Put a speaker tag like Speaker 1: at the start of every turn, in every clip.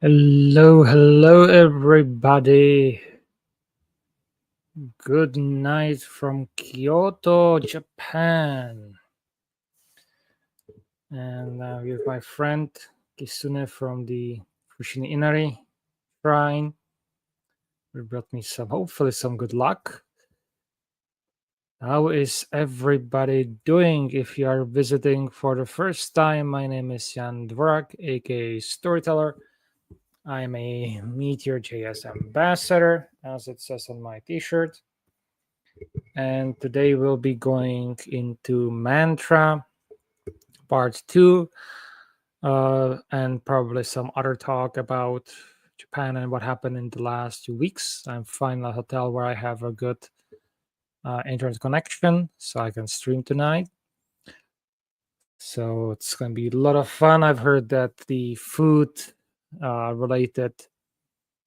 Speaker 1: Hello, everybody. Good night from Kyoto, Japan. And with my friend Kisune from the Fushimi Inari Shrine. Who brought me hopefully some good luck. How is everybody doing? If you are visiting for the first time, my name is Jan Dvorak, aka Storyteller. I'm a Meteor JS ambassador, as it says on my t shirt. And today we'll be going into Mantra part 2 and probably some other talk about Japan and what happened in the last 2 weeks. I'm finding a hotel where I have a good internet connection so I can stream tonight. So it's going to be a lot of fun. I've heard that the food related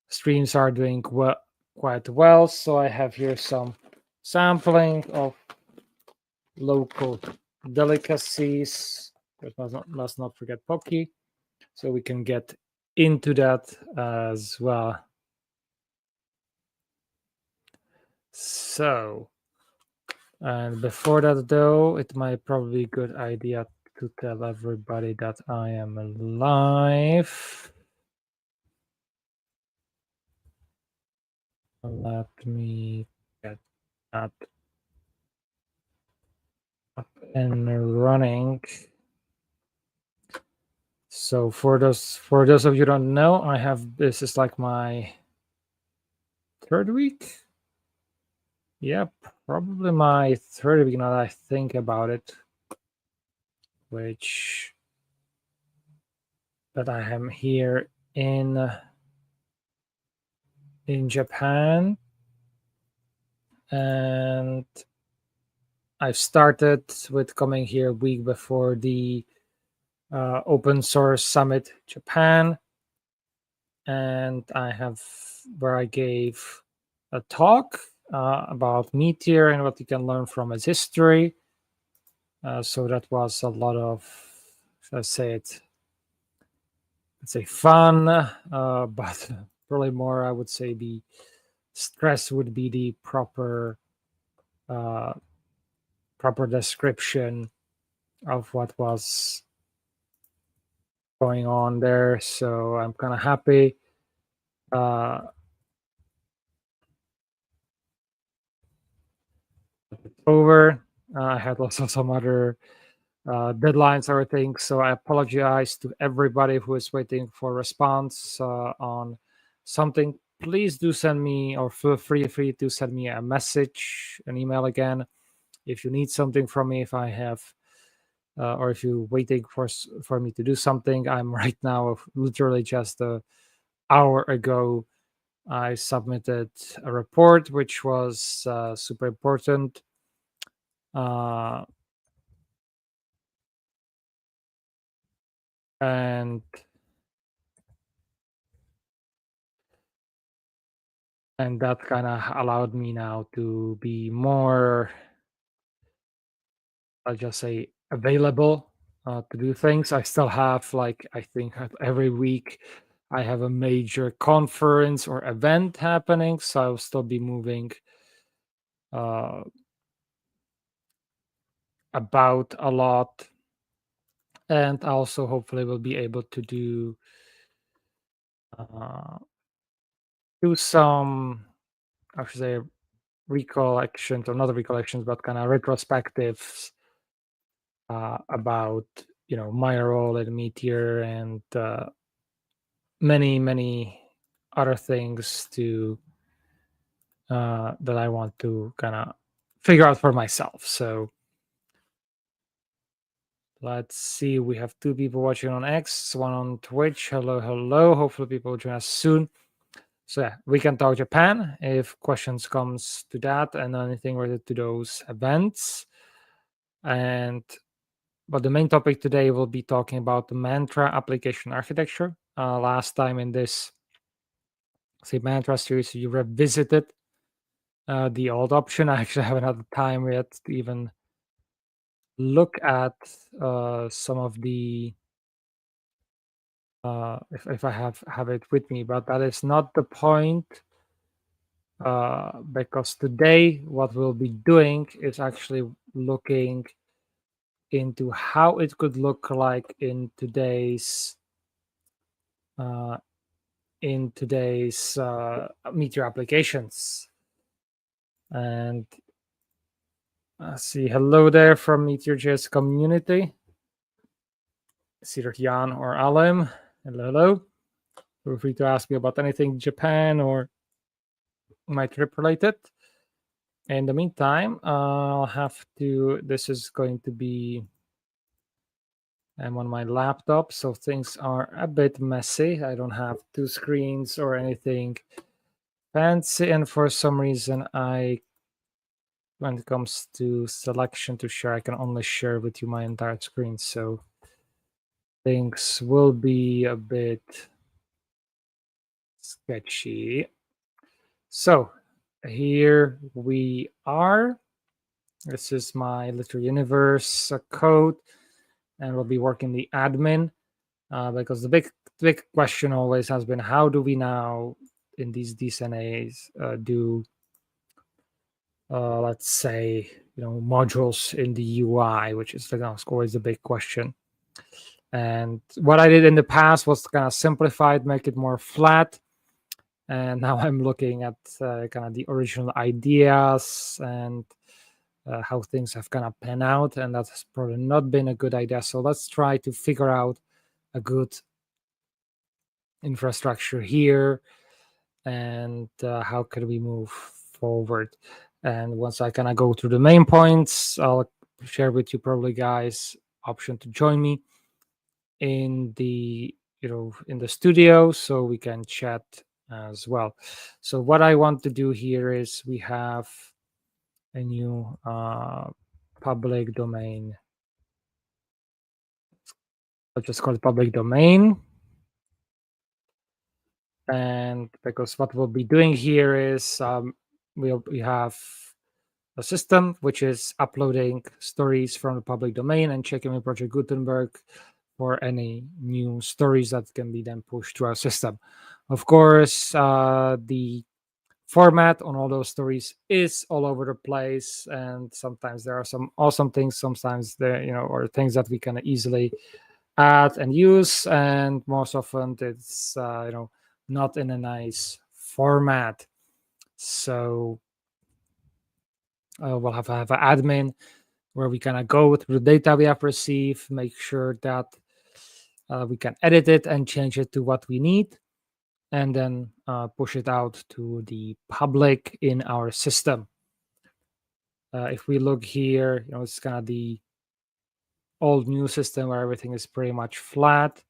Speaker 1: streams are doing quite well. So I have here some sampling of local delicacies. But must not forget Pocky. So we can get into that as well. So, and before that, though, it might probably be a good idea to tell everybody that I am alive. Let me get that up and running. So for those of you who don't know, I have this is like my third week. Yep, probably my third week now that I think about it. Which that I am here in Japan, and I've started with coming here a week before the Open Source Summit Japan, and I have where I gave a talk about Meteor and what you can learn from its history. So that was a lot of, should I say it? Let's say fun, but probably more. I would say the stress would be the uh, proper description of what was going on there. So I'm kind of happy. Uh, it's over. I had also some other deadlines or things. So I apologize to everybody who is waiting for a response on something. Please do send me or feel free to send me a message, an email again. If you need something from me, if I have or if you're waiting for me to do something, I'm right now literally just an hour ago. I submitted a report which was super important. Uh, and that kind of allowed me now to be more, I'll just say, available to do things. I still have, like, I think every week I have a major conference or event happening, so I'll still be moving uh, about a lot, and also hopefully will be able to uh, do some, I should say, recollections, or not recollections, but kind of retrospectives about my role at Meteor and many other things to that I want to kind of figure out for myself. So let's see. We have two people watching on X, one on Twitch. Hello. Hopefully people will join us soon. So yeah, we can talk Japan if questions comes to that and anything related to those events. And but the main topic today will be talking about the Mantra application architecture. Last time in this say Mantra series, you revisited the old option. I actually haven't had the time yet to even look at some of the if I have it with me, but that is not the point. Because today what we'll be doing is actually looking into how it could look like uh, in today's Meteor applications. And see, hello there from Meteor.js community. It's either Jan or Alim. Hello, hello. Feel free to ask me about anything Japan or my trip related. In the meantime, I'll have to. This is going to be. I'm on my laptop, so things are a bit messy. I don't have two screens or anything fancy, and for some reason, when it comes to selection to share, I can only share with you my entire screen. So things will be a bit sketchy. So here we are. This is my little universe code, and we'll be working the admin because the big question always has been, how do we now in these DSNAs do let's say modules in the UI, which is always the big question. And what I did in the past was kind of simplify it, make it more flat. And now I'm looking at kind of the original ideas and how things have kind of pan out, and that's probably not been a good idea. So let's try to figure out a good infrastructure here, and how could we move forward. And once I kind of go through the main points, I'll share with you probably guys option to join me in the in the studio so we can chat as well. So what I want to do here is we have a new public domain. I'll just call it public domain. And because what we'll be doing here is we have a system which is uploading stories from the public domain and checking with Project Gutenberg for any new stories that can be then pushed to our system. Of course, the format on all those stories is all over the place, and sometimes there are some awesome things, sometimes there or things that we can easily add and use, and most often it's not in a nice format. So we'll have an admin where we kind of go through the data we have received, make sure that we can edit it and change it to what we need, and then push it out to the public in our system. If we look here, it's kind of the old new system where everything is pretty much flat.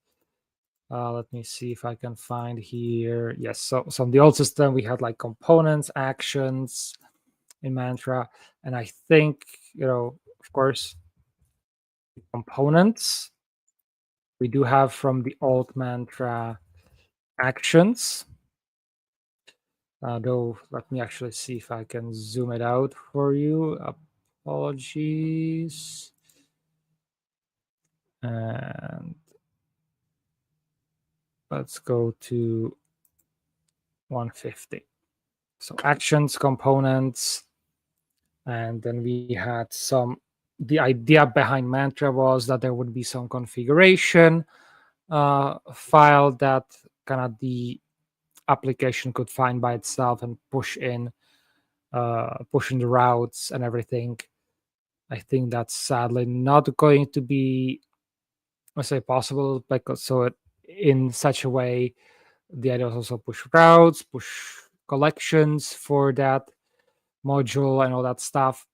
Speaker 1: Let me see if I can find here. Yes, so in the old system, we had like components, actions in Mantra. And I think, of course, components we do have from the old Mantra actions. Though, let me actually see if I can zoom it out for you. Apologies. And let's go to 150. So actions, components, and then we had the idea behind Mantra was that there would be some configuration file that kind of the application could find by itself and pushing the routes and everything. I think that's sadly not going to be, let's say, possible, because in such a way the idea is also push routes, push collections for that module and all that stuff.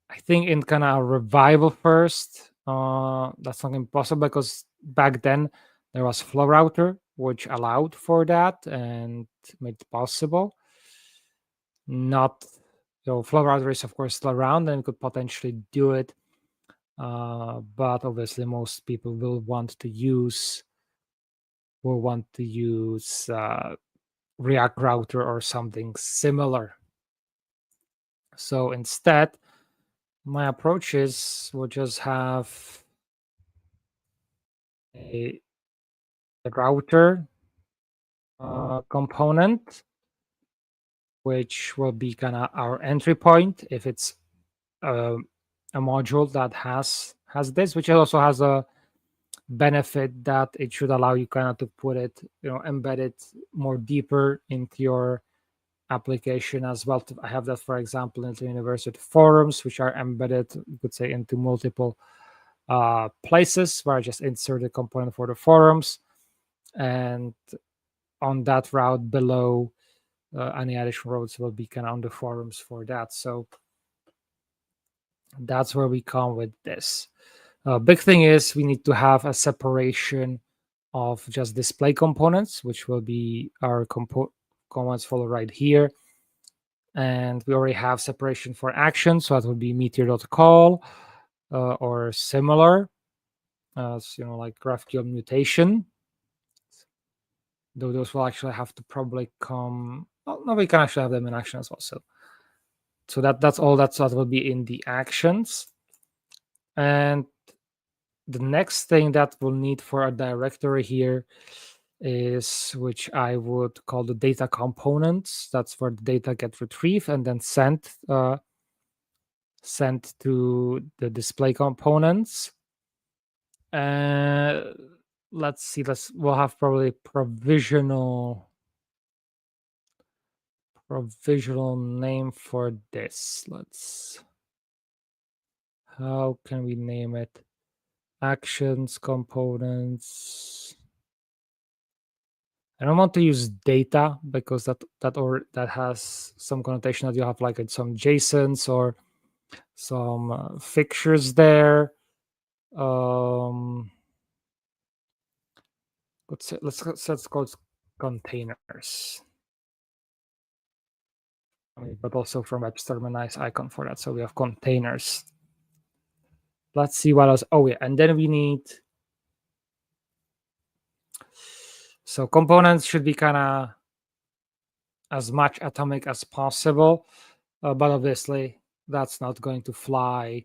Speaker 1: I think in kind of a revival first, that's not impossible, because back then there was Flow Router, which allowed for that and made it possible. Not, Flow Router is of course still around and could potentially do it, but obviously most people will want to use React Router or something similar. So instead, my approach is we'll just have a router component, which will be kind of our entry point if it's a module that has this, which also has a benefit that it should allow you kind of to put it, embed it more deeper into your application as well. I have that, for example, into university forums, which are embedded, you could say, into multiple places where I just insert a component for the forums, and on that route below, any additional roads will be kind of on the forums for that. So that's where we come with this. Big thing is we need to have a separation of just display components, which will be our components follow right here. And we already have separation for actions, so that would be meteor.call or similar, like GraphQL mutation. Though those will actually have to probably come. Oh, no, we can actually have them in action as well. So that's all that will be in the actions. And the next thing that we'll need for a directory here is, which I would call the data components. That's where the data get retrieved and then sent to the display components. Let's see. We'll have probably provisional name for this. How can we name it? Actions components. I don't want to use data because that has some connotation that you have like some JSONs or some fixtures there. Let's call it containers. But also from Webster, a nice icon for that. So we have containers. Let's see what else. Oh yeah, and then we need. So components should be kind of as much atomic as possible, but obviously that's not going to fly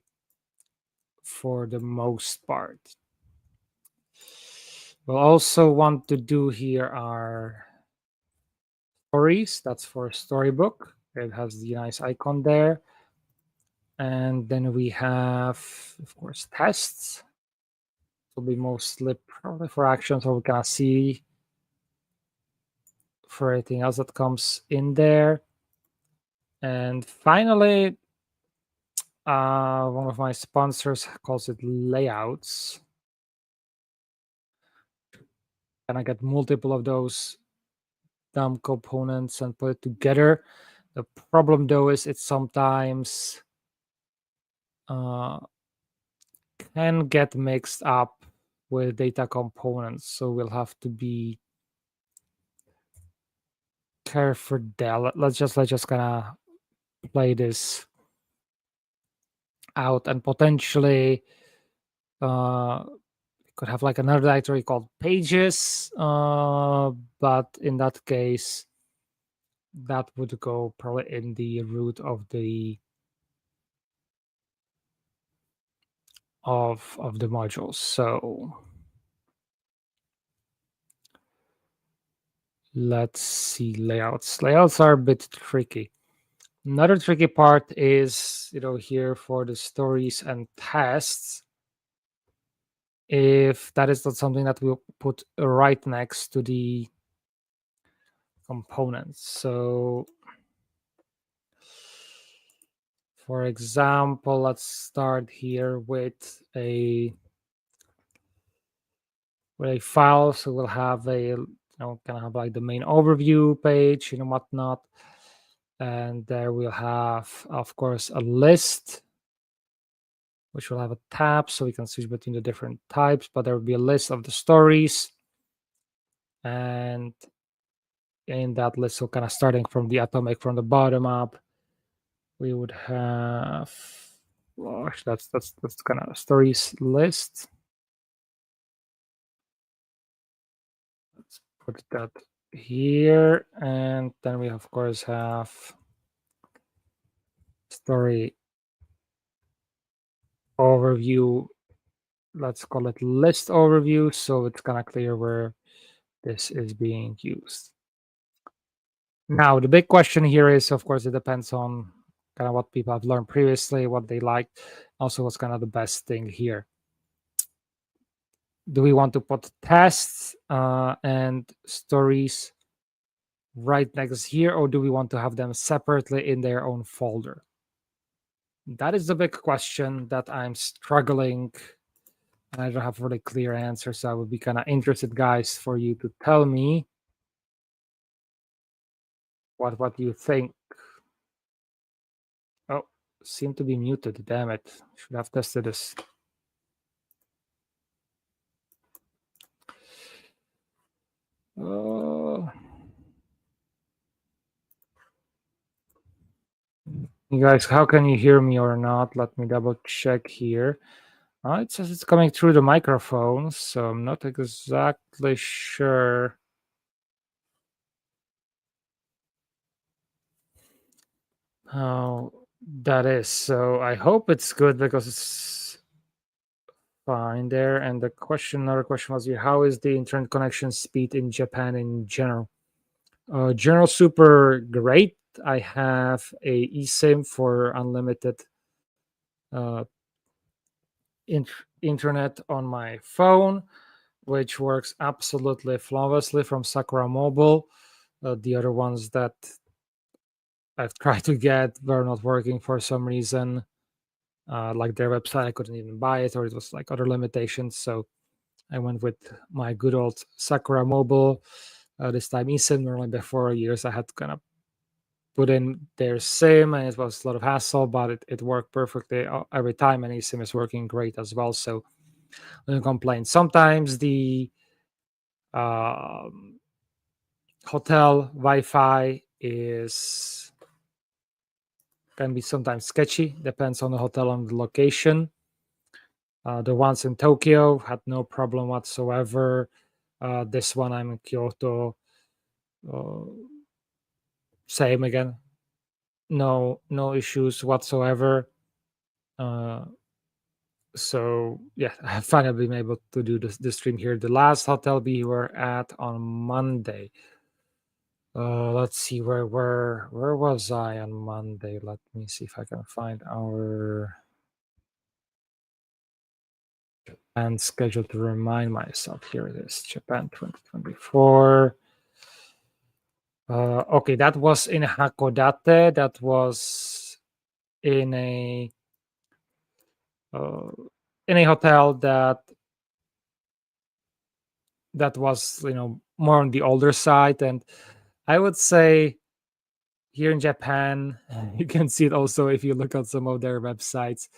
Speaker 1: for the most part. We'll also want to do here are stories. That's for storybook. It has the nice icon there. And then we have, of course, tests. Will be mostly probably for actions, so we can see for anything else that comes in there. And finally, one of my sponsors calls it layouts. And I get multiple of those dumb components and put it together. The problem though is it sometimes can get mixed up with data components. So we'll have to be careful there. Let's just kind of play this out, and potentially could have like another directory called pages, but in that case that would go probably in the root of the modules. So let's see. Layouts are a bit tricky. Another tricky part is, here for the stories and tests, if that is not something that we'll put right next to the components. So for example, let's start here with a file. So we'll have a, kind of have like the main overview page, whatnot. And there we'll have, of course, a list, which will have a tab so we can switch between the different types, but there will be a list of the stories. And in that list, so kind of starting from the atomic from the bottom up, we would have, that's kind of a stories list. Let's put that here. And then we, of course, have story overview let's call it list overview, so it's kind of clear where this is being used. Now, the big question here is, of course, it depends on kind of what people have learned previously, what they liked, also what's kind of the best thing here. Do we want to put tests and stories right next here, or do we want to have them separately in their own folder? That is the big question that I'm struggling, and I don't have really clear answers. So I would be kind of interested, guys, for you to tell me what you think. Oh, seem to be muted. Damn it! Should have tested this. Uh, you guys, how can you hear me or not? Let me double check here. It says it's coming through the microphone, so I'm not exactly sure how that is. So I hope it's good because it's fine there. And another question was here: how is the internet connection speed in Japan in general? General super great. I have a eSIM for unlimited uh, internet on my phone, which works absolutely flawlessly from Sakura Mobile. The other ones that I've tried to get were not working for some reason. Like their website, I couldn't even buy it, or it was like other limitations. So I went with my good old Sakura Mobile. This time eSIM. Normally before years, I had to kind of put in their SIM, and it was a lot of hassle, but it worked perfectly every time, and eSIM is working great as well. So I don't complain. Sometimes the um, hotel Wi-Fi is can be sometimes sketchy. Depends on the hotel and the location. The ones in Tokyo had no problem whatsoever. This one I'm in Kyoto. Uh, Same again. No issues whatsoever. Uh, so yeah, I have finally been able to do the stream here. The last hotel we were at on Monday. Let's see where was I on Monday? Let me see if I can find our and schedule to remind myself. Here it is, Japan 2024. Okay, that was in Hakodate. That was in a uh, in a hotel that was more on the older side, and I would say here in Japan, you can see it also if you look at some of their websites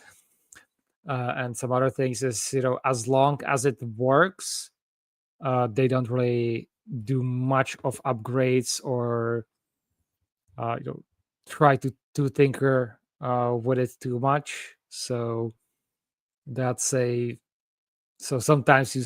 Speaker 1: and some other things. Is as long as it works, they don't really do much of upgrades or you know try to tinker with it too much. So that's a so sometimes you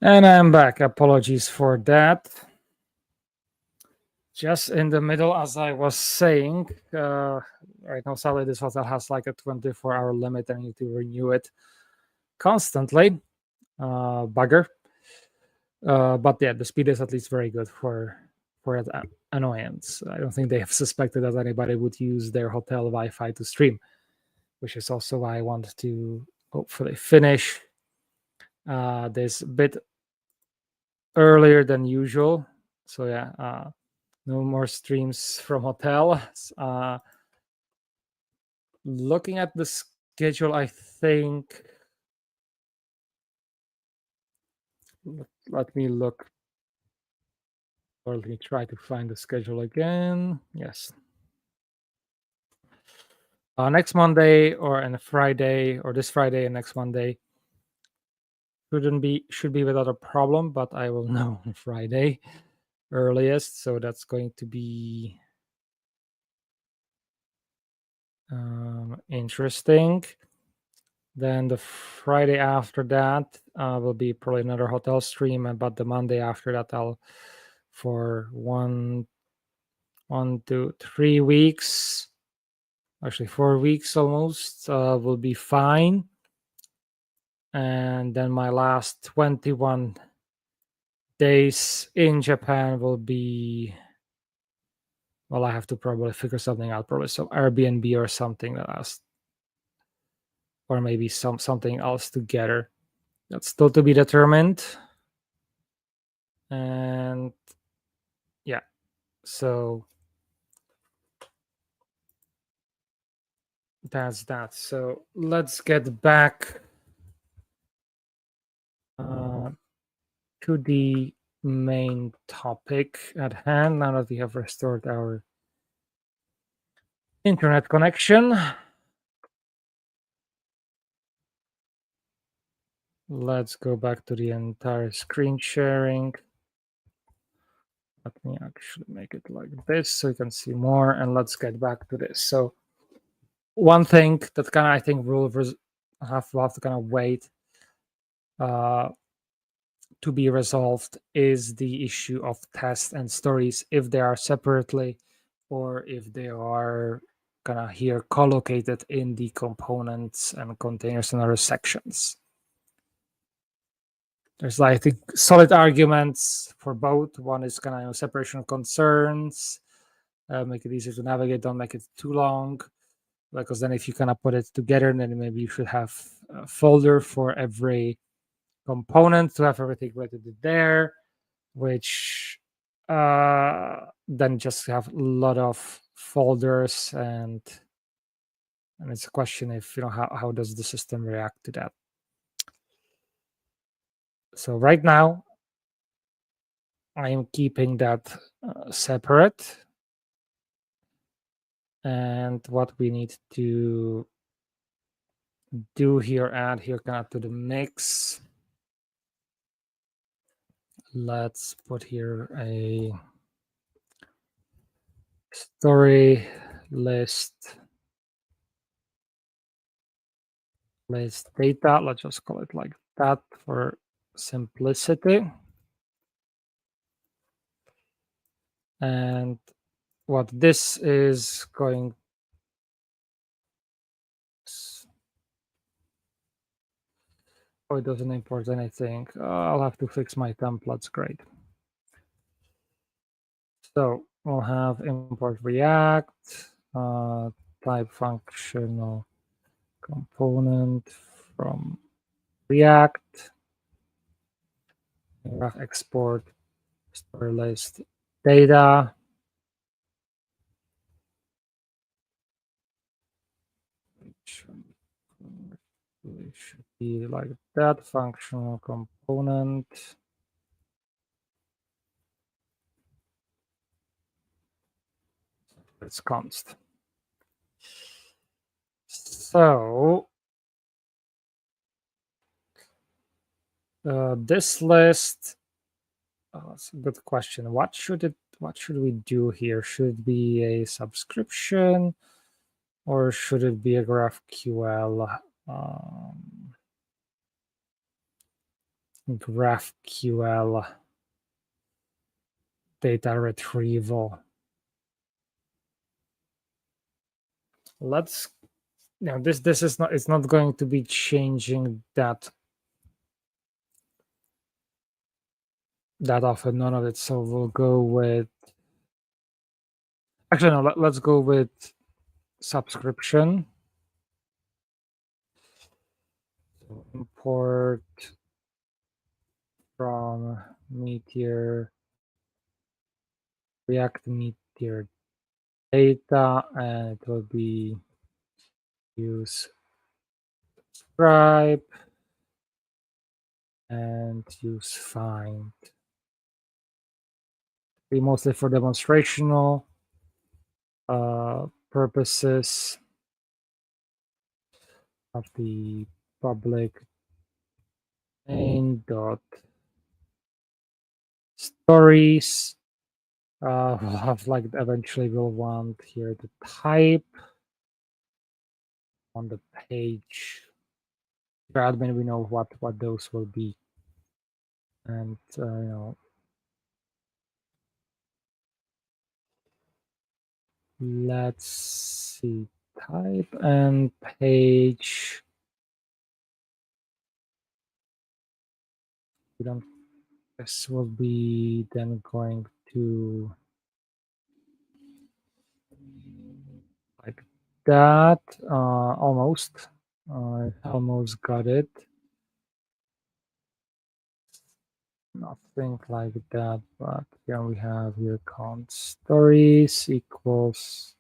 Speaker 1: And I'm back. Apologies for that. Just in the middle, as I was saying, right now, sadly, this hotel has like a 24-hour limit and you need to renew it constantly. Bugger. But yeah, the speed is at least very good for that annoyance. I don't think they have suspected that anybody would use their hotel Wi-Fi to stream, which is also why I want to hopefully finish this bit earlier than usual. So yeah, no more streams from hotel. Looking at the schedule, I think. Let me look, or let me try to find the schedule again. Yes. Next Monday or and Friday, or this Friday and next Monday should be without a problem, but I will know on Friday earliest. So that's going to be interesting. Then the Friday after that will be probably another hotel stream, but the Monday after that I'll for 1 to 3 weeks, actually 4 weeks almost, will be fine. And then my last 21 days in Japan will be, well, I have to probably figure something out, probably some Airbnb or something that has, or maybe something else together. That's still to be determined. And yeah, so that's that. So let's get back to the main topic at hand now that we have restored our internet connection. Let's go back to the entire screen sharing. Let me actually make it like this so you can see more, and let's get back to this. So one thing that kind of I think we'll have to kind of wait to be resolved is the issue of tests and stories, if they are separately or if they are kind of here collocated in the components and containers and other sections. There's, I think, solid arguments for both. One is kind of separation of concerns, make it easier to navigate, don't make it too long, because then if you kind of put it together, then maybe you should have a folder for every component to have everything related there, which then just have a lot of folders, and it's a question if how does the system react to that. So right now I am keeping that separate, and what we need to do here, add here kind of to the mix. Let's put here a story list data. Let's just call it like that for simplicity. And what this is going, oh, it doesn't import anything. I'll have to fix my templates. Great. So we'll have import React, type functional component from React, export story list data. It should be like that, functional component. It's const. So this list, that's a good question. What should we do here? Should it be a subscription or should it be a GraphQL GraphQL data retrieval. Let's this is not, it's not going to be changing that often, none of it. So we'll go with, actually no, let's go with subscription. So import from Meteor, React Meteor data, and it will be use subscribe and use find. Be mostly for demonstrational purposes of the public main dot stories. We'll have like eventually we'll want here the type on the page. For admin, we know what those will be, and let's see, type and page. We don't. This will be then going to like that. Almost. I almost got it. Nothing like that, but yeah, we have here count stories equals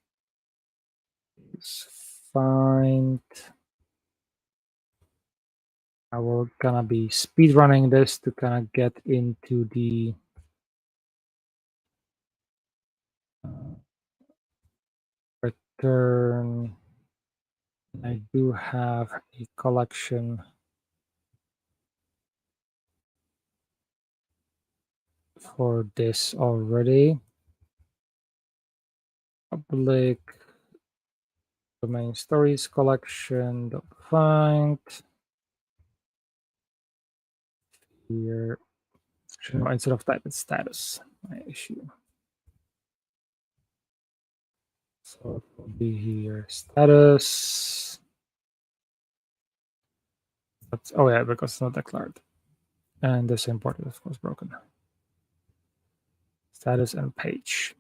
Speaker 1: is find. I will gonna be speed running this to kind of get into the return. I do have a collection for this already. Public domain stories collection. Find here. No, instead of type, it's status. My issue. So it will be here status. But, oh yeah, because it's not declared. And this import is of course broken. Status and page.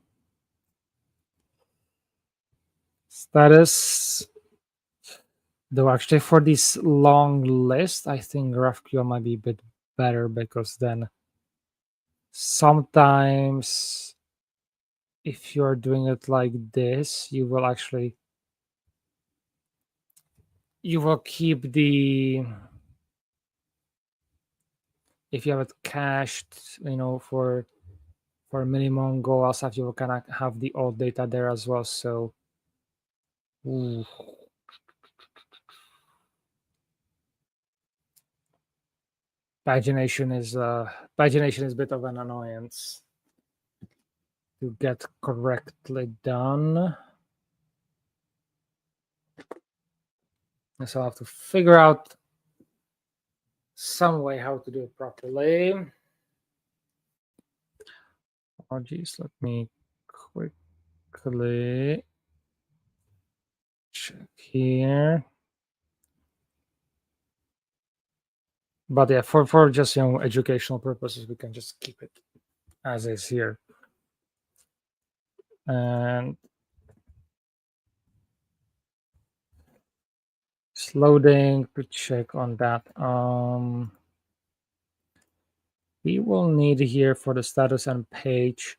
Speaker 1: Status. Though actually for this long list, I think GraphQL might be a bit better because then sometimes if you're doing it like this, you will actually keep the, if you have it cached, for minimum goal stuff, you will kind of have the old data there as well. So ooh. Pagination is a bit of an annoyance to get correctly done. So I'll have to figure out some way how to do it properly. Oh geez, let me quickly check here. But yeah, for just educational purposes, we can just keep it as is here. And it's loading to check on that. We will need here for the status and page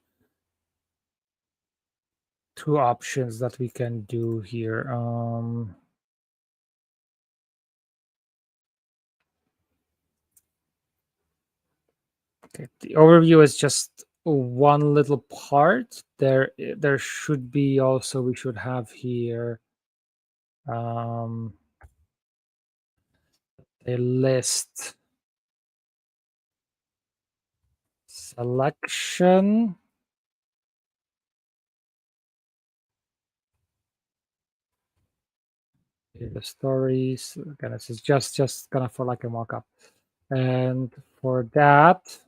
Speaker 1: two options that we can do here. Okay, the overview is just one little part. There should be also, we should have here a list selection. The stories, again, this is just kind of for like a mock-up. And for that,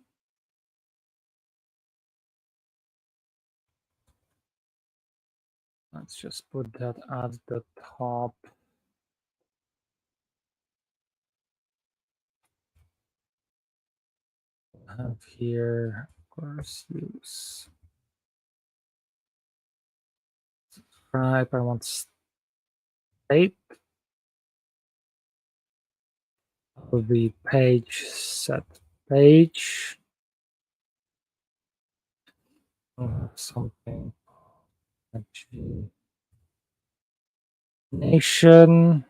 Speaker 1: let's just put that at the top. Have here course use subscribe. I want state will be page set page. Something nation.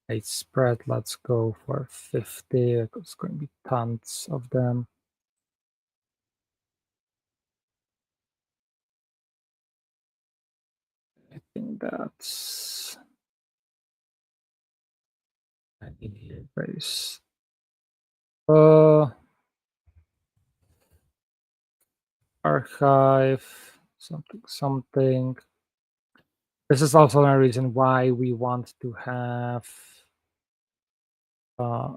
Speaker 1: Page spread. Let's go for 50. It's going to be tons of them. I think that's I need here base. Archive something. This is also a reason why we want to have uh,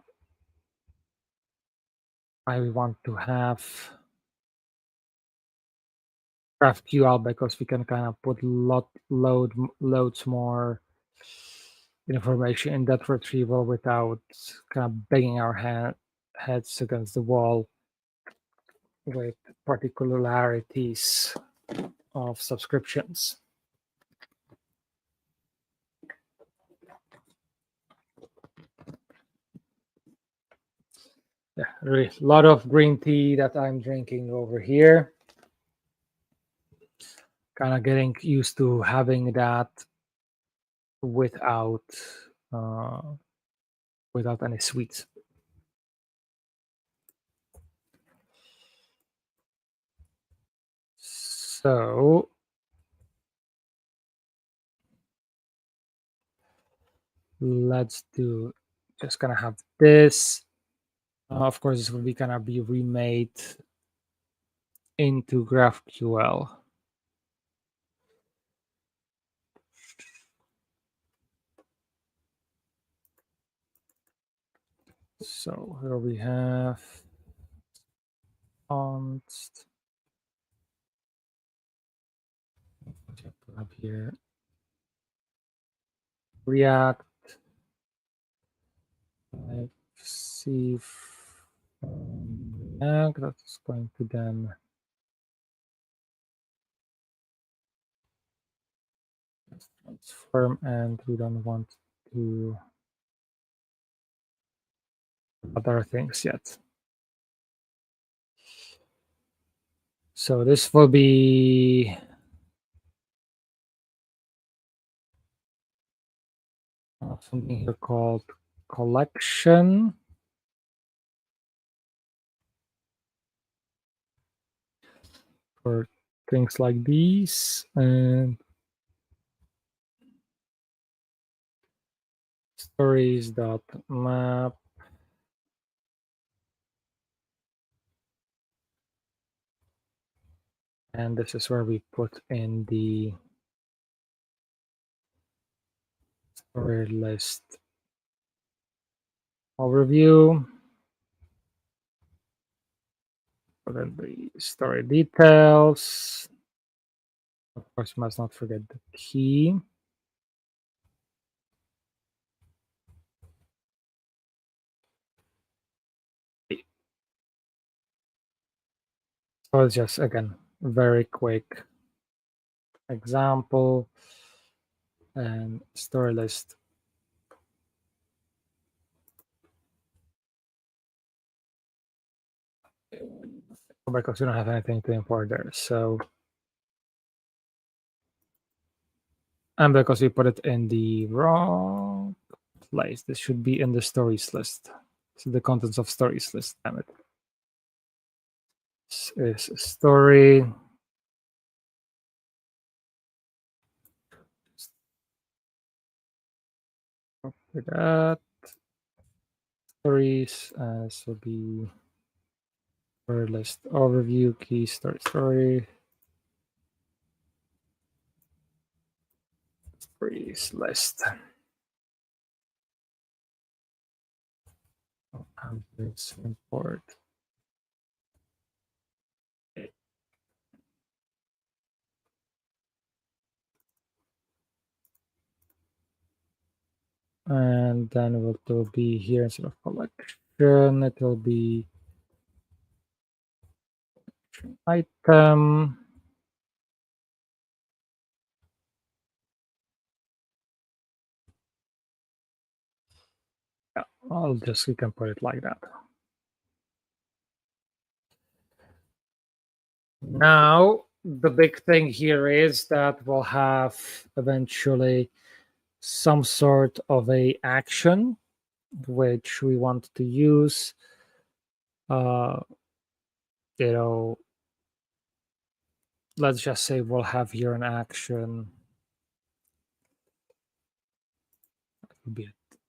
Speaker 1: GraphQL, because we can kind of put loads more information in that retrieval without kind of banging our heads against the wall with particularities of subscriptions. Yeah, really a lot of green tea that I'm drinking over here. Kind of getting used to having that without any sweets. So let's do just gonna have this. Of course, this will be gonna be remade into GraphQL. So here we have const up here React. I see React. That's going to then transform, and we don't want to other things yet. So this will be something here called collection. For things like these, and stories.map. And this is where we put in the story list overview. Put in the story details. Of course, must not forget the key. So it's just, again, very quick example and story list. Because we don't have anything to import there. So, and because we put it in the wrong place, this should be in the stories list. So the contents of stories list, damn it. This is story. Copy that. Stories, this will be for list overview, key story. Freeze list. This import. And then it will be here instead of collection, it will be item. Yeah, we can put it like that. Now, the big thing here is that we'll have eventually some sort of a action which we want to use. Uh, you know, let's just say we'll have here an action.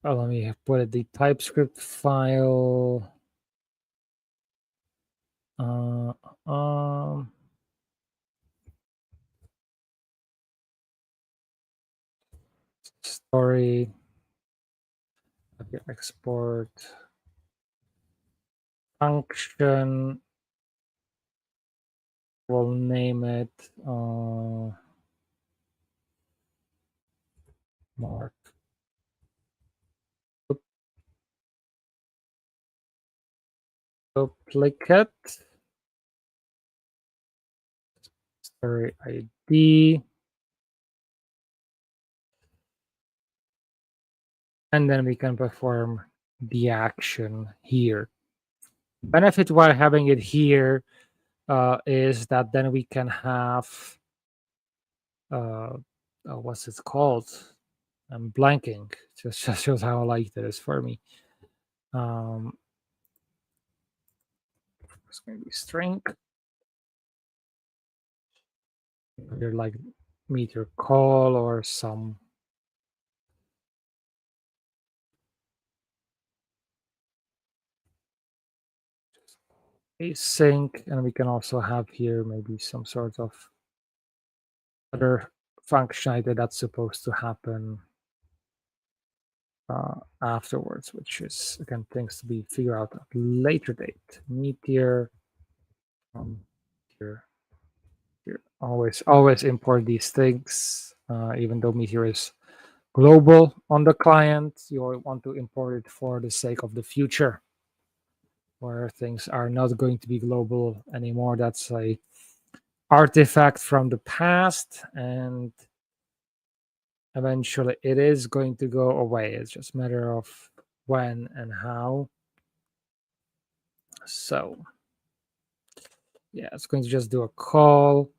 Speaker 1: Let me put it the TypeScript file. Story. Okay, export function. We'll name it mark. Duplicate. Story ID. And then we can perform the action here. Benefit while having it here is that then we can have what's it called? I'm blanking. Just shows how light it is for me. It's going to be string. Either like meteor call or some async, and we can also have here maybe some sort of other functionality that's supposed to happen afterwards, which is again things to be figured out at a later date. Meteor, here, always import these things, even though Meteor is global on the client. You want to import it for the sake of the future, where things are not going to be global anymore. That's a artifact from the past, and eventually it is going to go away. It's just a matter of when and how. So yeah, it's going to just do a call.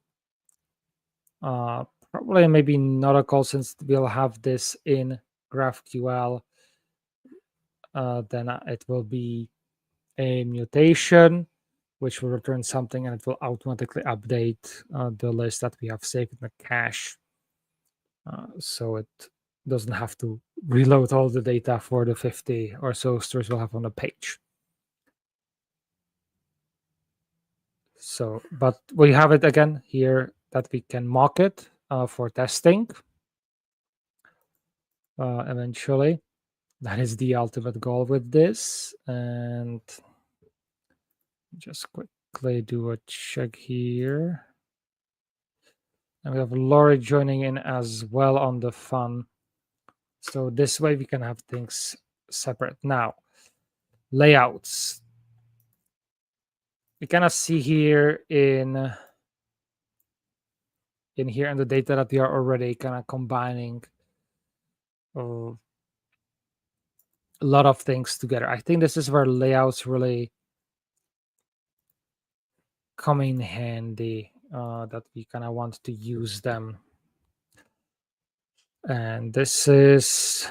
Speaker 1: Probably maybe not a call, since we'll have this in GraphQL. Then it will be a mutation, which will return something, and it will automatically update the list that we have saved in the cache. So it doesn't have to reload all the data for the 50 or so stores we'll have on the page. So, but we have it again here that we can mock it for testing eventually. That is the ultimate goal with this. And just quickly do a check here. And we have Laurie joining in as well on the fun. So this way we can have things separate. Now, layouts. We kind of see here in here in the data that we are already kind of combining a lot of things together. I think this is where layouts really come in handy, that we kind of want to use them. And this is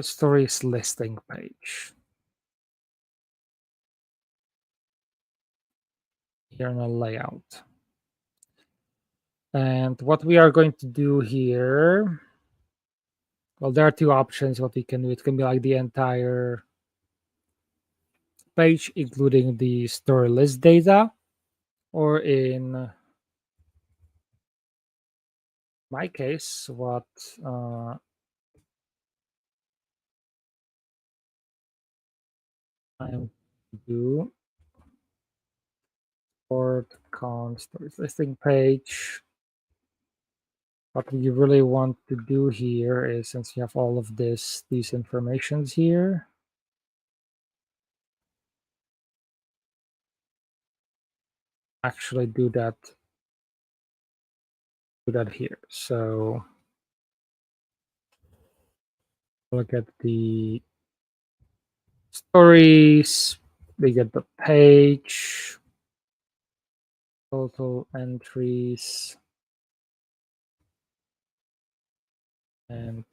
Speaker 1: stories listing page. Here in a layout. And what we are going to do here, well, there are two options what we can do. It can be like the entire page, including the story list data, or in my case, what I'm do port con stories listing page. What you really want to do here is, since you have all of these informations here, actually do that here. So look at the stories, we get the page, total entries, and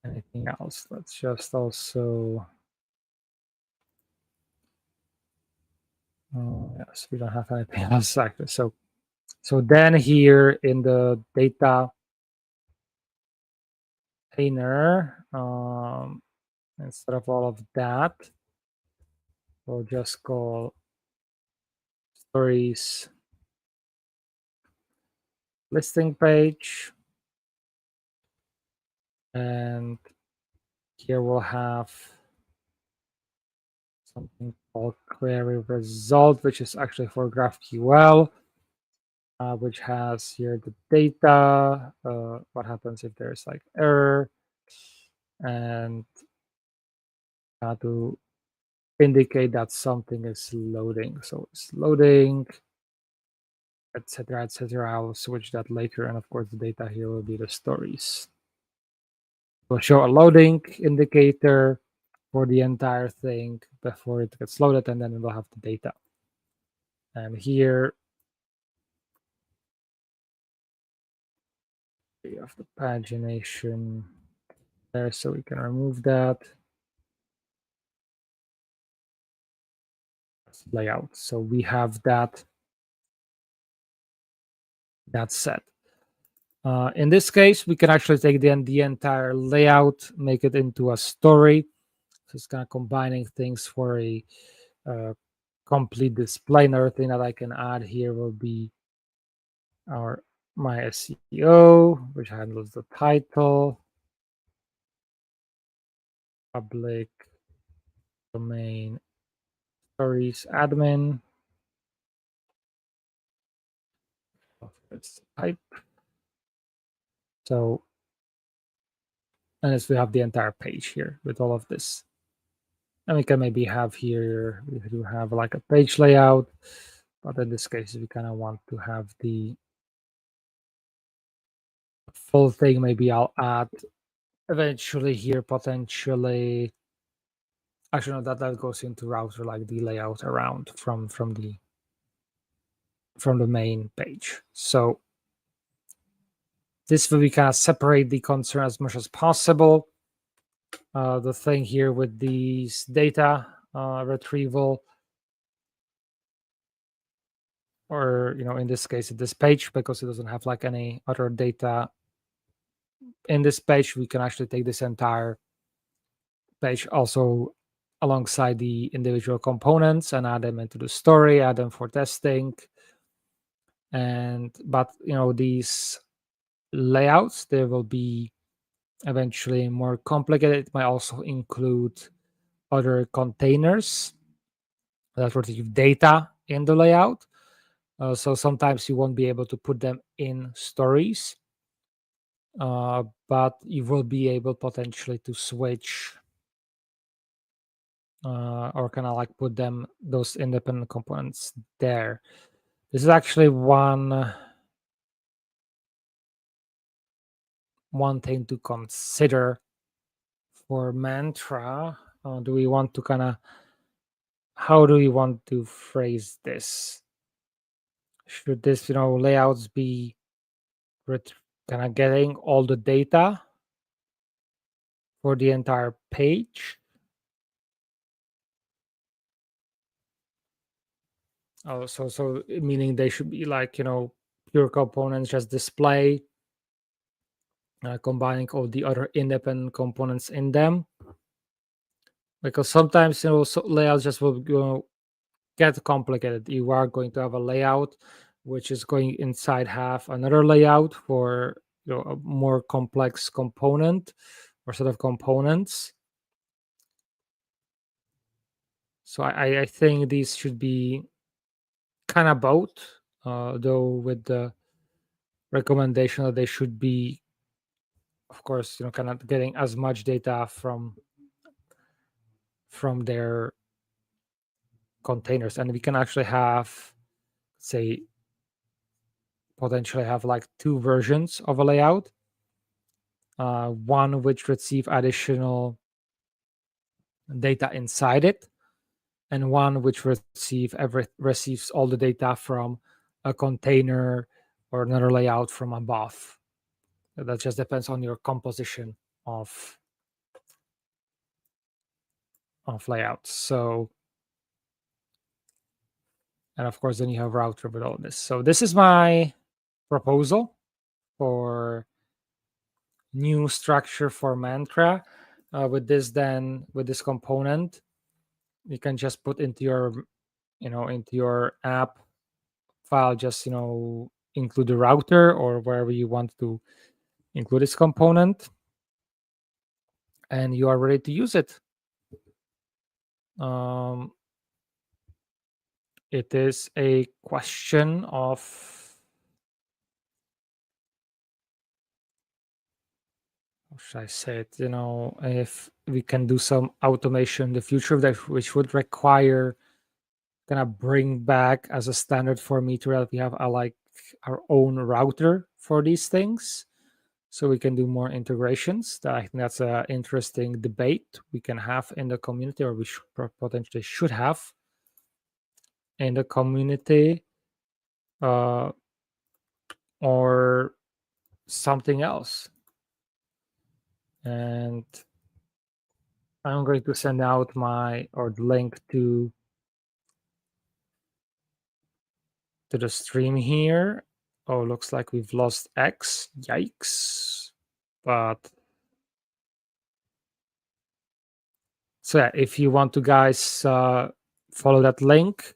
Speaker 1: anything else. Let's just also, yes, we don't have anything else actually. So then here in the data container, instead of all of that, we'll just call stories listing page. And here we'll have something called query result, which is actually for GraphQL, which has here the data, what happens if there's like error, and to indicate that something is loading. So it's loading, etc., etc. I'll switch that later, and of course the data here will be the stories. We'll show a loading indicator for the entire thing before it gets loaded, and then we'll have the data. And here we have the pagination there, so we can remove that. Layout. So we have that set. In this case, we can actually take the entire layout, make it into a story. So it's kind of combining things for a complete display. Another thing that I can add here will be my SEO, which handles the title, public domain stories admin. Let's type. So, and as we have the entire page here with all of this. And we can maybe have here, we do have like a page layout, but in this case, we kind of want to have the full thing. Maybe I'll add eventually here, potentially. Actually, no, that goes into router, like the layout around from the main page. So this way we kind of separate the concern as much as possible. The thing here with these data retrieval, or in this case, this page, because it doesn't have like any other data in this page, we can actually take this entire page also alongside the individual components and add them into the story, add them for testing. But these layouts, they will be eventually more complicated. It might also include other containers that retrieve data in the layout. So sometimes you won't be able to put them in stories, but you will be able potentially to switch or kind of like put those independent components there. This is actually one thing to consider for Mantra. Do we want to how do we want to phrase this? Should this, layouts be kind of getting all the data for the entire page? Oh, so meaning they should be like, pure components, just display, combining all the other independent components in them? because sometimes layouts just will get complicated. You are going to have a layout which is going inside have another layout for a more complex component or set of components. So I think these should be kind of both, though with the recommendation that they should be, of course, kind of getting as much data from their containers, and we can actually have, say, potentially have like two versions of a layout, one which receive additional data inside it, and one which receives all the data from a container or another layout from above. That just depends on your composition of layouts. So, and of course, then you have router with all this. So this is my proposal for new structure for Mantra. With this component, you can just put into your app file, just include the router or wherever you want to include this component, and you are ready to use it. It is a question of, how should I say it? If we can do some automation in the future which would require gonna bring back as a standard for Meteor that we have like our own router for these things, so we can do more integrations. I think that's an interesting debate we can have in the community, or we potentially should have in the community, or something else. And I'm going to send out the link to the stream here. Oh, looks like we've lost X. Yikes. But so yeah, if you want to guys follow that link,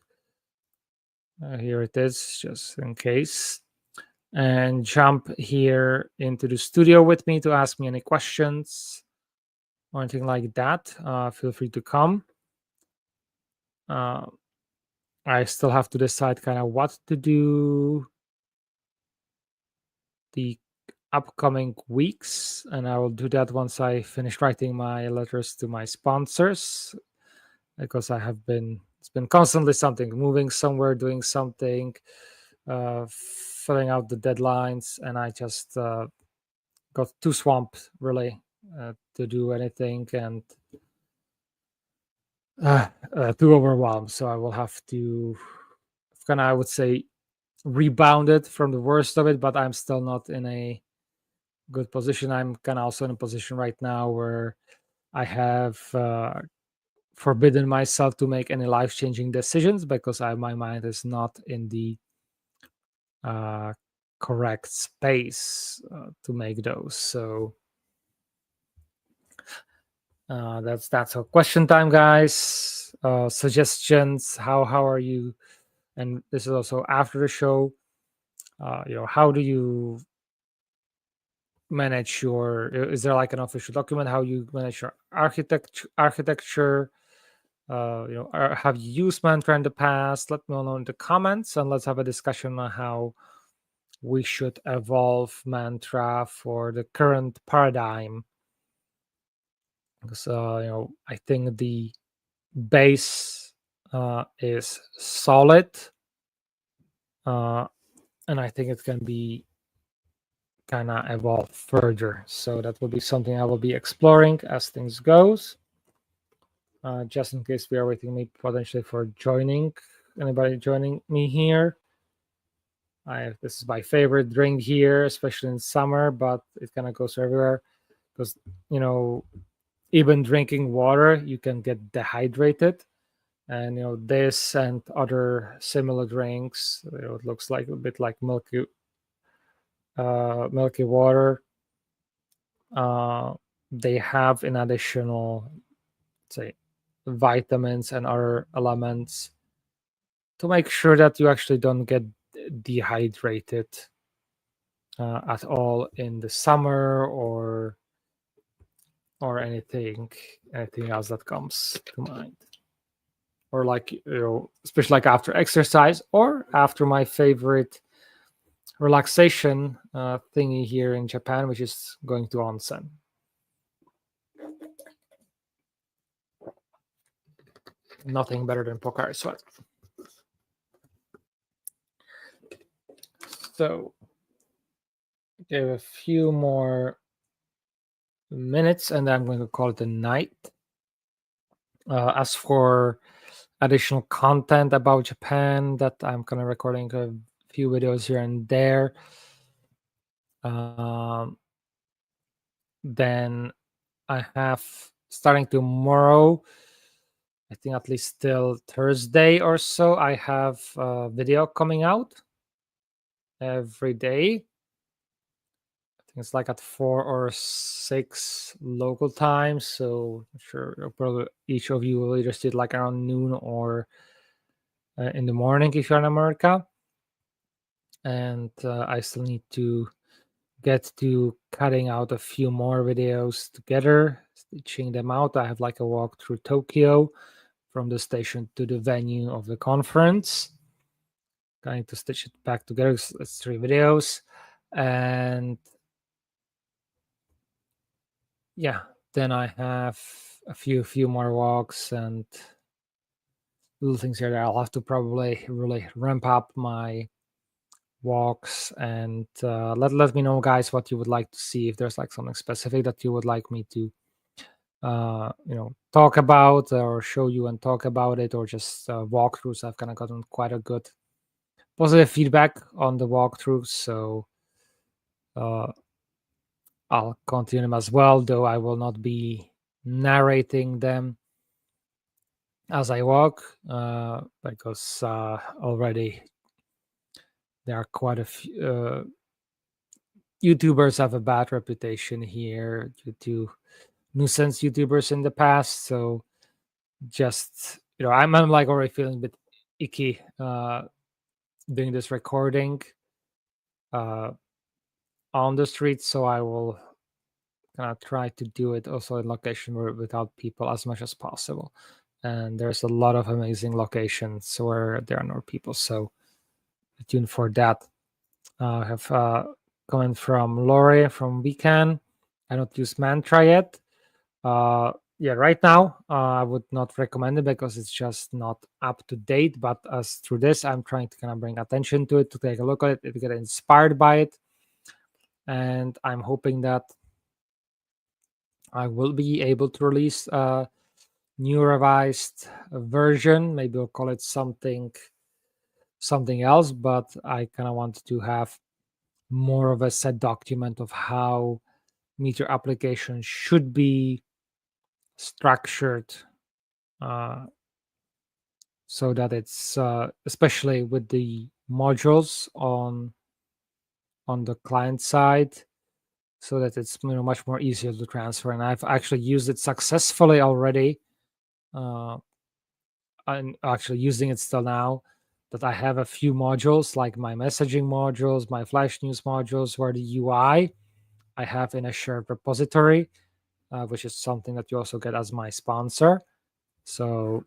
Speaker 1: here it is, just in case, and jump here into the studio with me to ask me any questions or anything like that. Feel free to come. I still have to decide kind of what to do the upcoming weeks, and I will do that once I finish writing my letters to my sponsors, because it's been constantly something, moving somewhere, doing something, filling out the deadlines, and I just got too swamped really to do anything, and too overwhelmed. So I will have to kind of, I would say, rebounded from the worst of it, but I'm still not in a good position. I'm kind of also in a position right now where I have forbidden myself to make any life-changing decisions, because my mind is not in the correct space to make those. So that's a question time, guys. Suggestions. How are you? And this is also after the show. How do you manage your? Is there like an official document how you manage your architecture? Have you used Mantra in the past? Let me know in the comments, and let's have a discussion on how we should evolve Mantra for the current paradigm. Because I think the base is solid, and I think it can be kind of evolve further. So that will be something I will be exploring as things goes. Just in case we are waiting me potentially for anybody joining me here. This is my favorite drink here, especially in summer, but it kind of goes everywhere, because even drinking water you can get dehydrated, and this and other similar drinks, it looks like a bit like milky water. They have an additional, say, vitamins and other elements to make sure that you actually don't get dehydrated at all in the summer, or anything else that comes to mind, or like, especially like after exercise or after my favorite relaxation thingy here in Japan, which is going to onsen. Nothing better than Pocari Sweat. So give a few more minutes and then I'm going to call it a night. As for additional content about Japan, that I'm kind of recording a few videos here and there, then I have, starting tomorrow, I think at least till Thursday or so, I have a video coming out every day. I think it's like at 4 or 6 local time. So I'm sure probably each of you will either see it like around noon or in the morning if you're in America. And I still need to get to cutting out a few more videos together, stitching them out. I have like a walk through Tokyo from the station to the venue of the conference. Going to stitch it back together. It's 3 videos. And yeah, then I have a few more walks and little things here that I'll have to probably really ramp up my walks. And let me know, guys, what you would like to see, if there's like something specific that you would like me to talk about or show you and talk about it, or just walkthroughs. I've kind of gotten quite a good positive feedback on the walkthroughs, so I'll continue them as well, though I will not be narrating them as I walk, because already there are quite a few YouTubers have a bad reputation here due to nuisance YouTubers in the past. So just, I'm like already feeling a bit icky doing this recording on the street, so I will kind of try to do it also in location without people as much as possible. And there's a lot of amazing locations where there are no people, so stay tuned for that. I have comment from Lori from Weekend. I don't use Mantra yet. Yeah, right now I would not recommend it because it's just not up to date. But as through this, I'm trying to kind of bring attention to it, to take a look at it, to get inspired by it, and I'm hoping that I will be able to release a new revised version. Maybe we'll call it something else, but I kind of want to have more of a set document of how Meteor application should be structured, so that it's especially with the modules on the client side, so that it's much more easier to transfer. And I've actually used it successfully already. I'm actually using it still now, that I have a few modules like my messaging modules, my flash news modules, where the UI I have in a shared repository, which is something that you also get as my sponsor. So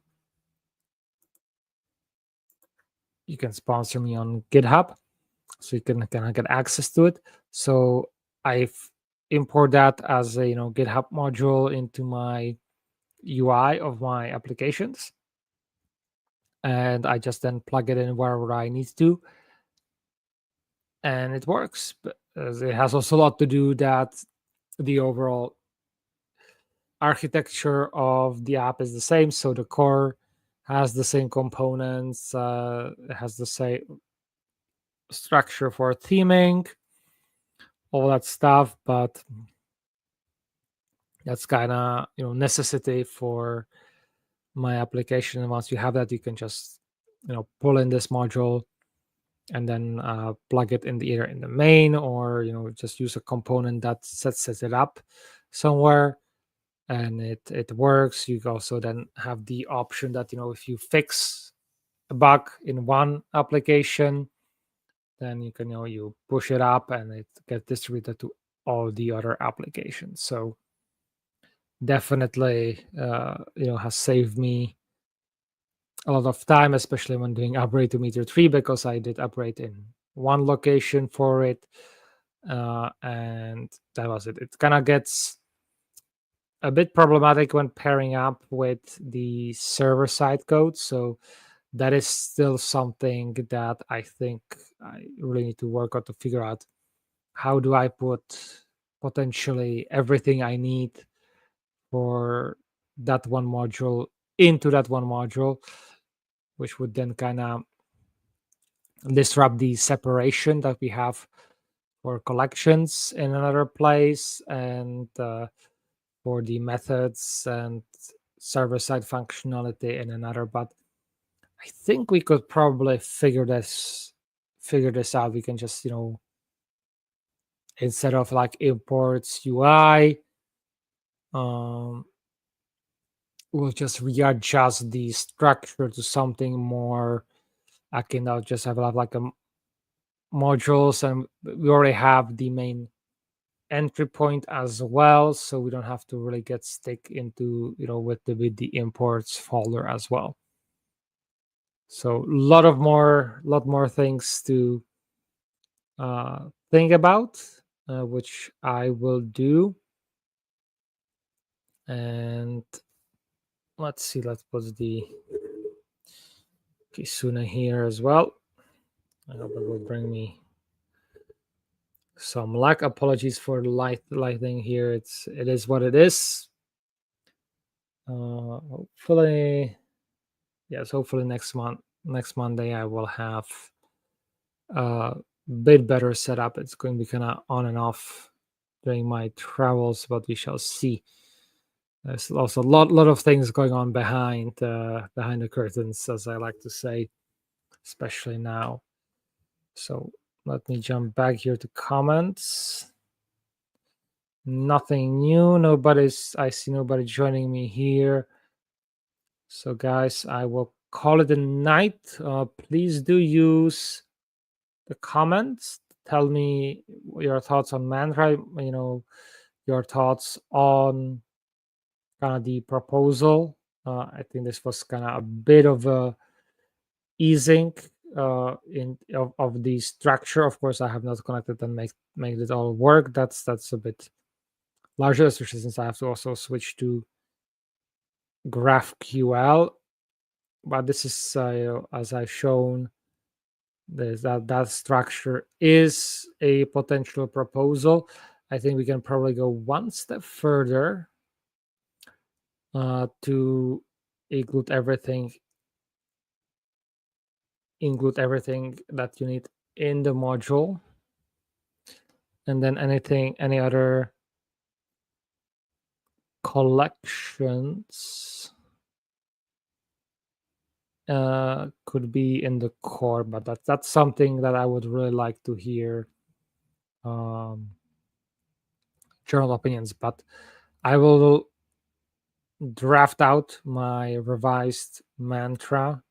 Speaker 1: you can sponsor me on GitHub, so you can kind of get access to it. So I've import that as a GitHub module into my UI of my applications, and I just then plug it in wherever I need to, and it works. But it has also a lot to do that the overall architecture of the app is the same, so the core has the same components, it has the same structure for theming, all that stuff, but that's kind of necessity for my application. And once you have that, you can just pull in this module and then plug it in either in the main, or just use a component that sets it up somewhere, and it works. You also then have the option that, if you fix a bug in one application, then you can, you push it up and it gets distributed to all the other applications. So definitely, has saved me a lot of time, especially when doing upgrade to meter 3, because I did upgrade in one location for it. And that was it. It kind of gets a bit problematic when pairing up with the server side code. So that is still something that I think I really need to work on to figure out how do I put potentially everything I need for that one module into that one module, which would then kind of disrupt the separation that we have for collections in another place, and for the methods and server side functionality in another. But I think we could probably figure this out. We can just, instead of like imports UI, um, we'll just readjust the structure to something more akin. I'll just have like a modules, and we already have the main entry point as well, so we don't have to really get stick into, with the imports folder as well. So lot more things to think about, which I will do. And let's see, let's put the Kisuna here as well. I hope it will bring me some luck. Apologies for the lighting here. It is what it is. Hopefully, yes, hopefully next Monday I will have a bit better setup. It's going to be kind of on and off during my travels, but we shall see. There's also a lot of things going on behind the curtains, as I like to say, especially now. So let me jump back here to comments. Nothing new. I see nobody joining me here. So guys, I will call it a night. Please do use the comments. Tell me your thoughts on Mantra. Your thoughts on kind of the proposal. I think this was kind of a bit of a easing of the structure. Of course, I have not connected and make it all work. That's a bit larger, especially since I have to also switch to GraphQL. But this is, as I've shown, that structure is a potential proposal. I think we can probably go one step further to include everything that you need in the module, and then any other collections could be in the core, but that's something that I would really like to hear journal opinions. But I will draft out my revised mantra.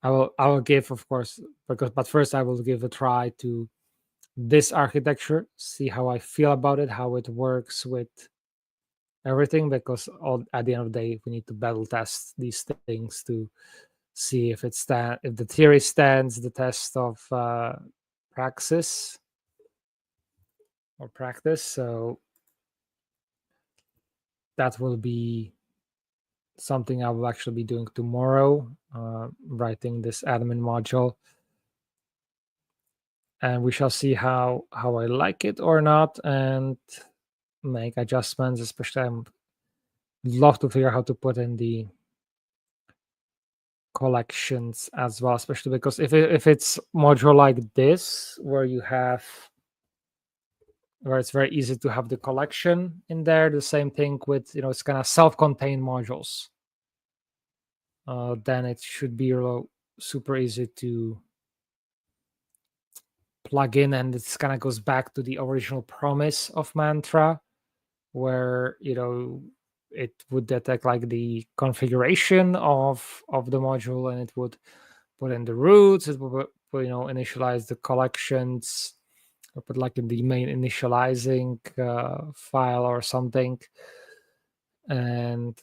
Speaker 1: I will give, of course, but first I will give a try to this architecture, see how I feel about it, how it works with everything, because at the end of the day we need to battle test these things to see if if the theory stands the test of praxis or practice. So that will be something I will actually be doing tomorrow, writing this admin module, and we shall see how I like it or not, and make adjustments. Especially, I love to figure out how to put in the collections as well, especially because if it's module like this where it's very easy to have the collection in there, the same thing with, it's kind of self-contained modules, then it should be super easy to plug in, and it kind of goes back to the original promise of Mantra, where it would detect like the configuration of the module, and it would put in the roots. It would initialize the collections, or put like in the main initializing file or something, and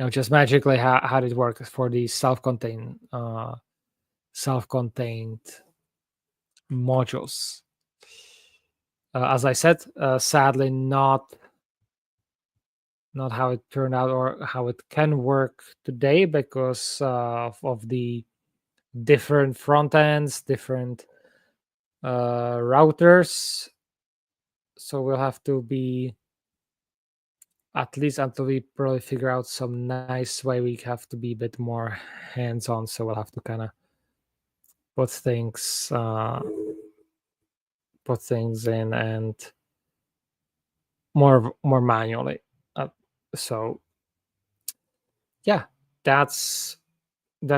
Speaker 1: just magically how did it work for the self-contained modules. As I said, sadly not how it turned out or how it can work today, because of the different front ends, different routers. So we'll have to be, at least until we probably figure out some nice way, we have to be a bit more hands-on. So we'll have to kind of put things in and more manually. So yeah, that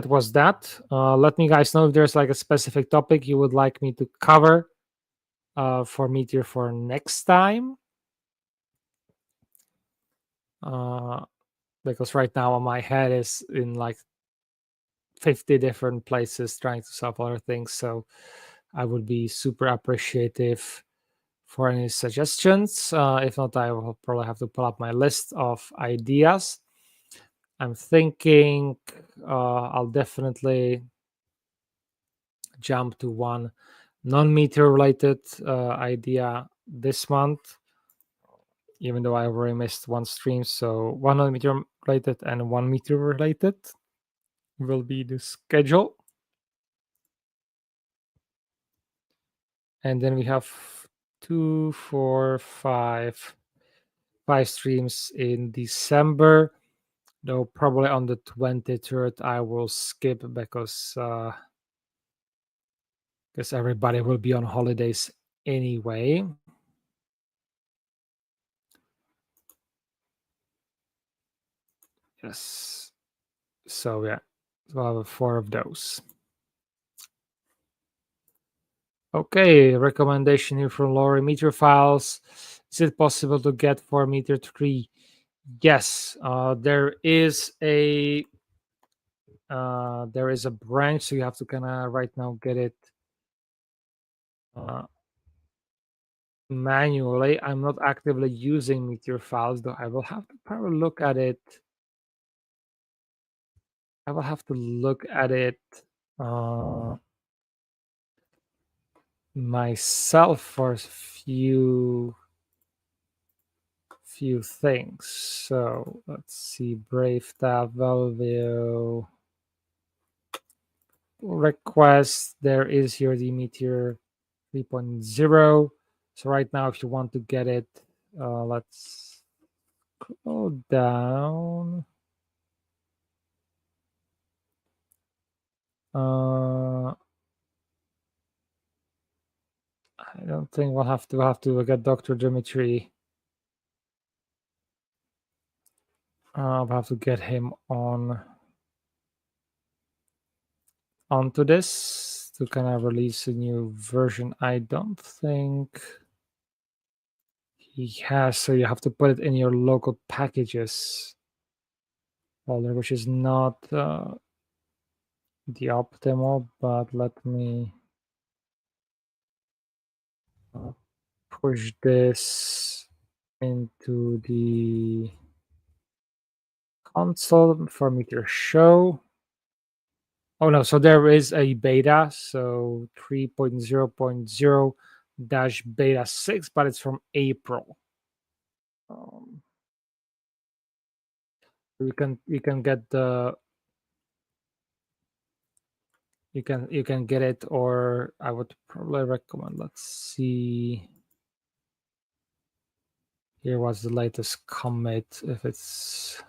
Speaker 1: was that. Let me guys know if there's like a specific topic you would like me to cover for Meteor for next time. Because right now my head is in like 50 different places trying to solve other things. So I would be super appreciative for any suggestions. If not, I will probably have to pull up my list of ideas. I'm thinking I'll definitely jump to one non-meteor related idea this month, even though I already missed one stream. So one non-meteor related and one meteor related will be the schedule. And then we have 2, 4, 5 streams in December, though probably on the 23rd I will skip because everybody will be on holidays anyway. Yes. So yeah, so I'll have 4 of those. Okay, recommendation here from Lori. Meteor files. Is it possible to get for Meteor 3? Yes, there is a branch, so you have to kind of right now get it manually. I'm not actively using Meteor files, though. I will have to probably look at it. I will have to look at it myself for a few things. So let's see. Brave tab value request. There is here the Meteor 3.0. So right now, if you want to get it, let's scroll down. I don't think we'll have to get Dr. Dimitri. I'll have to get him onto this to kind of release a new version. I don't think he has, so you have to put it in your local packages folder, which is not the optimal, but let me push this into the console for me to show. Oh no, so there is a beta, so 3.0.0 dash beta 6, but it's from April. You can get the you can get it, or I would probably recommend, let's see. Here was the latest commit, if it's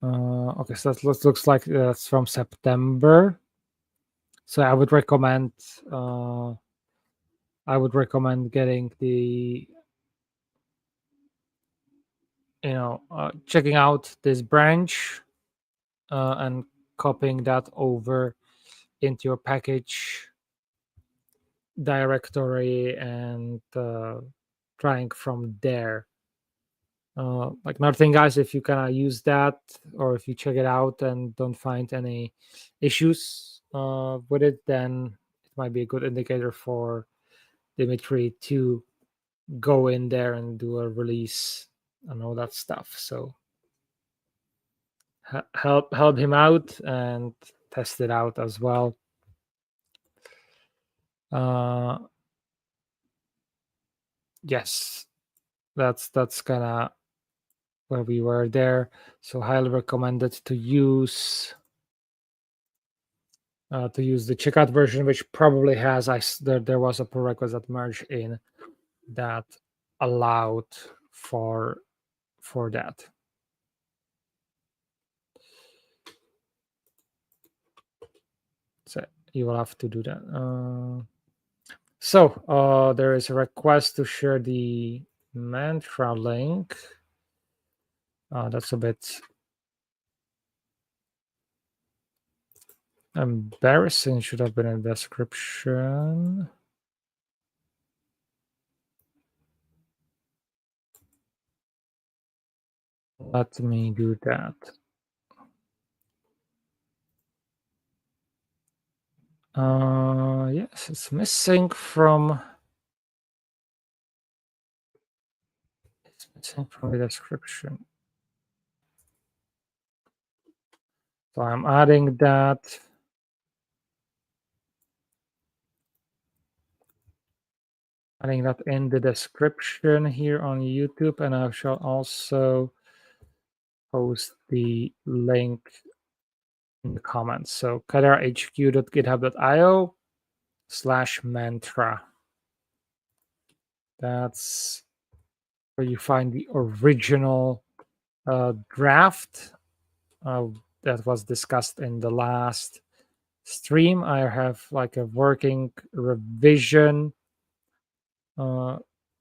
Speaker 1: okay, so that looks like that's from September. So I would recommend getting the checking out this branch and copying that over into your package directory and trying from there. Like another thing, guys, if you kind of use that or if you check it out and don't find any issues with it, then it might be a good indicator for Dimitri to go in there and do a release and all that stuff. So help him out and test it out as well. Yes, that's kind of where we were there. So highly recommended to use the checkout version, which probably has there was a prerequisite merge in that allowed for that. So you will have to do that. So there is a request to share the mantra link. That's a bit embarrassing. Should have been in the description. Let me do that. Yes, it's missing from the description. So I'm adding that. Adding that in the description here on YouTube, and I shall also post the link in the comments. So kadarahq.github.io/mantra. That's where you find the original draft that was discussed in the last stream. I have like a working revision going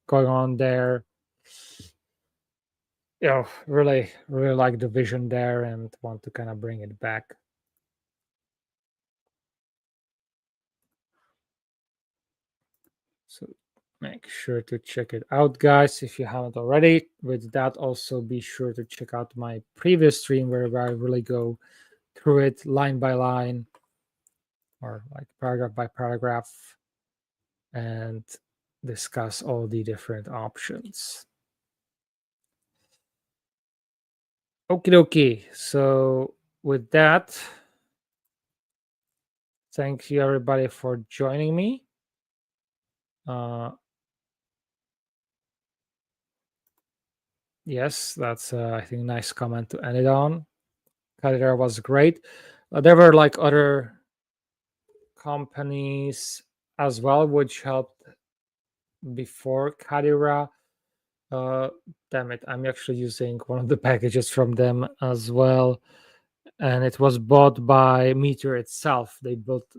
Speaker 1: on there. Really like the vision there and want to kind of bring it back. So make sure to check it out, guys, if you haven't already. With that, also be sure to check out my previous stream where I really go through it line by line or like paragraph by paragraph and discuss all the different options. Okie dokie. So with that, thank you everybody for joining me. Yes, that's I think nice comment to end it on. Kadira was great. There were like other companies as well which helped before Kadira. Damn it, I'm actually using one of the packages from them as well, and it was bought by Meteor itself. They built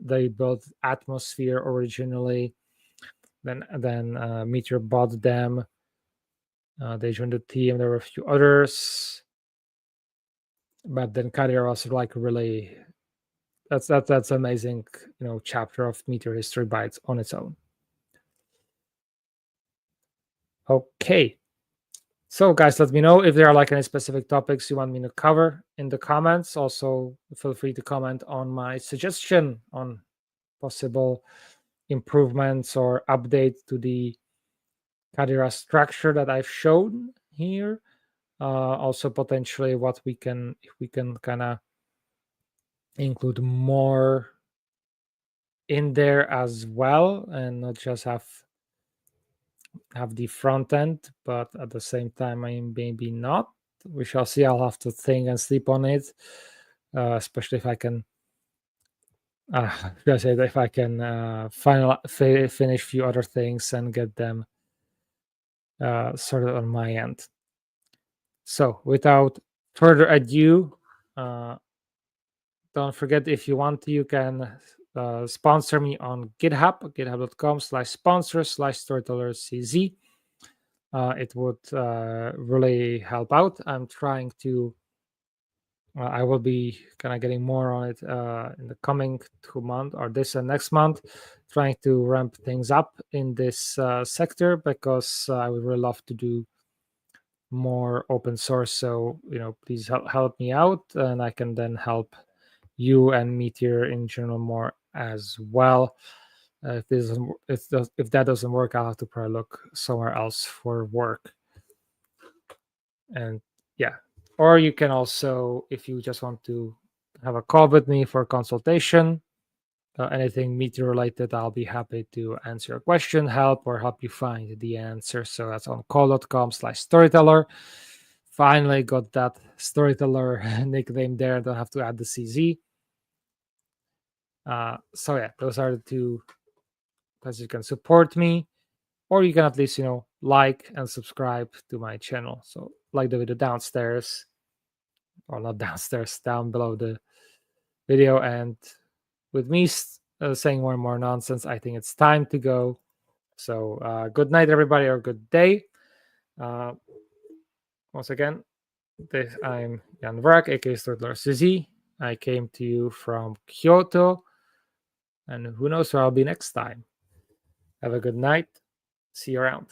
Speaker 1: Atmosphere originally, then Meteor bought them. They joined the team. There were a few others, but then Kadira was like really that's amazing, chapter of Meteor history on its own. Okay. So guys, let me know if there are like any specific topics you want me to cover in the comments. Also, feel free to comment on my suggestion on possible improvements or updates to the Kadira structure that I've shown here. Also, potentially if we can kind of include more in there as well, and not just have the front end, but at the same time, maybe not. We shall see. I'll have to think and sleep on it, especially if I can. If I can finish a few other things and get them sorted on my end. So, without further ado, don't forget, if you want to, you can sponsor me on GitHub, github.com/sponsor/storytellercz. It would really help out. I'm trying to I will be kind of getting more on it in the coming 2 months or this and next month, trying to ramp things up in this sector because I would really love to do more open source. So, please help me out, and I can then help you and Meteor in general more as well. If that doesn't work, I'll have to probably look somewhere else for work. And yeah, or you can also, if you just want to have a call with me for consultation, anything Meteor related, I'll be happy to answer your question, help, or help you find the answer. So that's on call.com/storyteller. Finally got that Storyteller nickname there. Don't have to add the CZ. So yeah, those are the two places you can support me, or you can at least like and subscribe to my channel. So like the video downstairs, or not downstairs, down below the video. And with me saying more and more nonsense, I think it's time to go. So good night, everybody, or good day. Uh, Once again, I'm Jan Vrak, aka Storyteller CZ. I came to you from Kyoto, and who knows where I'll be next time. Have a good night. See you around.